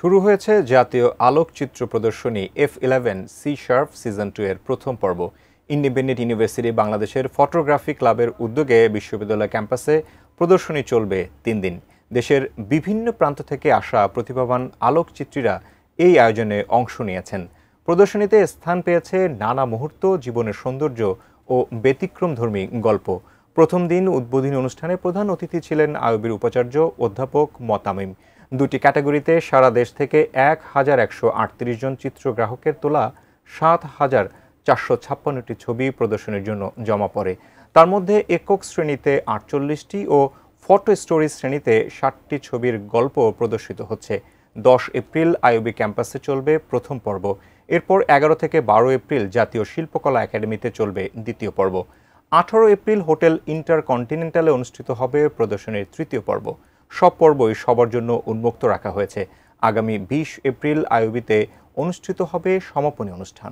শুরু হয়েছে জাতীয় আলোকচিত্র প্রদর্শনী F11 সি শার্প সিজন 2 এর প্রথম পর্ব। ইন্ডিপেন্ডেন্ট ইউনিভার্সিটি বাংলাদেশের ফটোগ্রাফি ক্লাবের উদ্যোগে বিশ্ববিদ্যালয় ক্যাম্পাসে প্রদর্শনী চলবে 3 দিন। দেশের বিভিন্ন প্রান্ত থেকে আসা প্রতিভাবান আলোকচিত্রীরা এই আয়োজনে অংশ নিয়েছেন। প্রদর্শনীতে স্থান পেয়েছে নানা মুহূর্ত, জীবনের সৌন্দর্য ও ব্যতিক্রমধর্মী গল্প। প্রথম দিন উদ্বোধনী অনুষ্ঠানে প্রধান অতিথি ছিলেন আইইউবির উপাচার্য অধ্যাপক মোতামিম। দুটি ক্যাটাগরিতে সারা দেশ থেকে ১,১৩৮ জন চিত্রগ্রাহকের তোলা ৭,৪৫৬টি ছবি প্রদর্শনীর জন্য জমা পড়ে। তার মধ্যে একক শ্রেণীতে ৪৮টি ও ফটো স্টোরি শ্রেণীতে ৬০টি ছবির গল্প প্রদর্শিত হচ্ছে। ১০ এপ্রিল আইইউবি ক্যাম্পাসে চলবে প্রথম পর্ব। এরপর ১১ থেকে ১২ এপ্রিল জাতীয় শিল্পকলা একাডেমিতে চলবে দ্বিতীয় পর্ব। ১৮ এপ্রিল হোটেল ইন্টারকন্টিনেন্টালে অনুষ্ঠিত হবে প্রদর্শনীর তৃতীয় পর্ব। সব পর্বই সবার জন্য উন্মুক্ত রাখা হয়েছে। আগামী ২০ এপ্রিল আইইউবিতে অনুষ্ঠিত হবে সমাপনী অনুষ্ঠান।